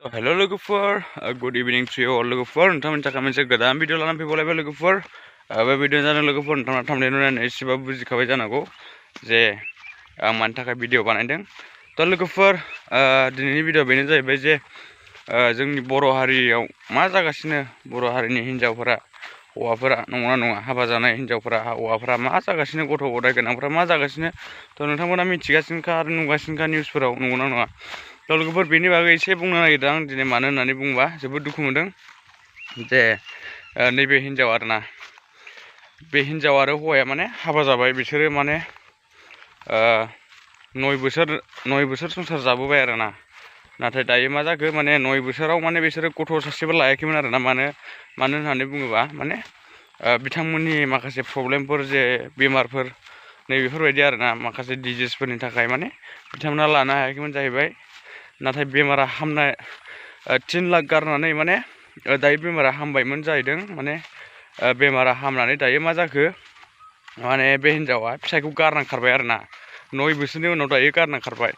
हेल' लोगोफोर good evening to you अल लोगोफोर नोंथांमोननि थाखाय मोनसे गोदान भिडिअ लानानै फैबावलायबाय लोगोफोर बे भिडिअ जादों लोगोफोर नोंथाङा थांनाय नुनानै एसेबाबो बुजिखाबाय जानांगौ जे आं मानि थाखाय भिडिअ बानायदों थ' लोगोफोर दिनैनि भिडिअ बेनो जाहैबाय जे जोंनि बर' हारियाव मा जागासिनो बर' हारिनि हिन्जावफोरा हौवाफोरा नंगौना नङा हाबा जानाय हिन्जावफोरा हौवाफोरा मा जागासिनो गथ' गथाय गोनांफोरा मा जागासिनो थ' नोंथांमोना मिथिगासिनोखा आरो नुगासिनोखा निउसफोराव नंगौना नङा थ' लोगोफोर बेनि बागै एसे बुंनो नागिरदों आं दिनै मानो होननानै बुङोबा जोबोद दुखु मोनदों जे नैबे हिन्जाव आरोना बे हिन्जाव आरो हौवाया माने हाबा जाबाय बिसोरो माने 9 बोसोर संसार जाबोबाय आरोना नाथाय दायो मा जाखो माने 9 बोसोराव माने बिसोरो गथ' सासेबो लायाखैमोन आरोना मानो होननानै बुङोबा माने बिथांमोननि माखासे प्रब्लेमफोर जे बेमारफोर नैबेफोरबायदि आरोना माखासे डिजिसफोरनि थाखाय माने बिथांमोना लानो हायाखैमोन जाहैबाय नाथाय बेमारा हामनाय 3 लाख गारनानै माने दायो बेमारा हामबायमोन जाहैदों माने बेमारा हामनानै दायो मा जाखो माने बे हिन्जावा फिसायखौ गारनांखारबाय आरोना 9 बोसोरनि उनाव दायो गारनांखारबाय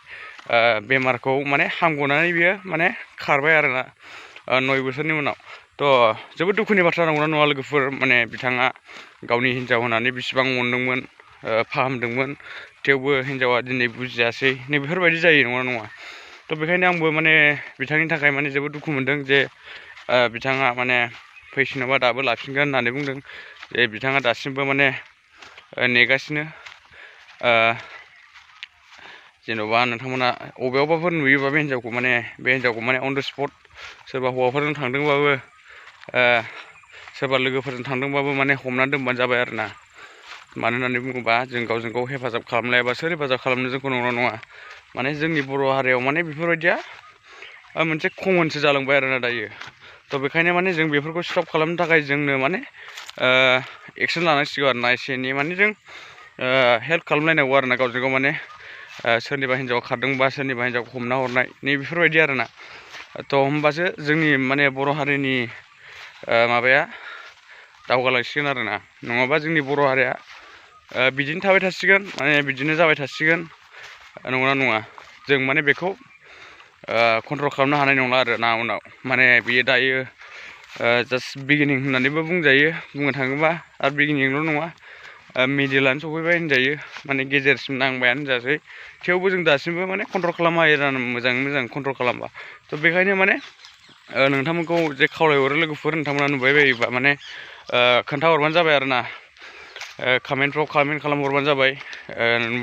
बेमारखौ माने हामग'नानै बियो माने खारबाय आरोना 9 बोसोरनि उनाव थ' जोबोद दुखुनि बाथ्रा नंगौना नङा लोगोफोर माने बिथाङा गावनि हिन्जाव होननानै बिसिबां अनदोंमोन फाहामदोंमोन थेवबो हिन्जावा दिनै बुजियासै नैबेफोरबायदि जायो नंगौना नङा थ' बेखायनो आंबो माने बिथांनि थाखाय माने जोबोद दुखु मोनदों जे बिथाङा माने फैफिनोबा दाबो लाफिनगोन होननानै बुंदों जे बिथाङा दासिमबो माने नेगासिनो जेन'बा नोंथांमोना अबेयावबाफोर नुयोबा बे हिन्जावखौ माने अन द स्पट सोरबा हौवाफोरजों थांदोंबाबो सोरबा लोगोफोरजों थांदोंबाबो माने हमनानै दोनबानो जाबाय आरोना मानो होननानै बुङोबा जों गावजों गाव हेफाजाब खालामलायाबा सोर हेफाजाब खालामनो जोंखौ नंगौना नङा माने जोंनि बर' हारियाव माने बेफोरबायदिया मोनसे कमनसो जालांबाय आरोना दायो थ' बेखायनो माने जों बेफोरखौ स्टप खालामनो थाखाय जोंनो माने एक्सन लानांसिगौ आरोना एसे एनै माने जों हेल्प खालामलायनांगौ आरोना गावजों गाव माने सोरनिबा हिन्जावा खारदोंबा सोरनिबा हिन्जावखौ हमना हरनाय नैबेफोरबायदि आरोना थ' होमबासो जोंनि माने बर' हारिनि माबाया दावगालांसिगोन आरोना नङाबा जोंनि बर' हारिया बिदिनो थाबाय थासिगोन माने बिदिनो जाबाय थासिगोन नंगौना नङा जों माने बेखौ कन्ट्रल खालामनो हानाय नंला आरोना उनाव माने बियो दायो जास्ट बिगिनिं होननानैबो बुंजायो बुंनो थाङोबा आरो बिगिनिंल' नङा मिडिलानो सफैबाय होनजायो माने गेजेरसिम नांबायानो होनजासै थेवबो जों दासिमबो माने कन्ट्रल खालामनो हायो आरोना मोजाङै मोजां कन्ट्रल खालामबा थ' बेखायनो माने नोंथांमोनखौ जे खावलायहरो लोगोफोर नोंथांमोना नुबाय बायोबा माने खोन्थाहरबानो जाबाय आरोना कमेन्टफ्राव कमेन्ट खालामहरबानो जाबाय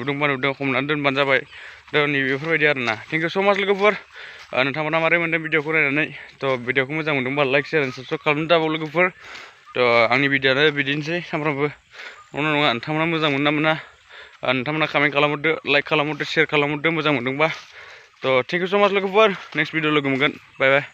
नुदोंबा नुदों हमनानै दोनबानो जाबाय थ' नैबेफोरबायदि आरोना थेंक इउ स' माच लोगोफोर नोंथांमोना मारै मोन्दों भिडिअखौ नायनानै थ' भिडिअखौ मोजां मोनदोंबा लाइक शेयार एन्ड साबस्क्राइब खालामनो दाबाव लोगोफोर थ' आंनि भिडिअआनो बिदिनोसै सामफ्रामबो नङा नङा नोंथांमोना मोजां मोनो ना मोना नोंथांमोना कमेन्ट खालामहरदो लाइक खालामहरदो शेयार खालामहरदो मोजां मोनदोंबा थ' थेंक इउ स' माच लोगोफोर नेक्स्ट भिडिअ लोगो मोनगोन बाय बाय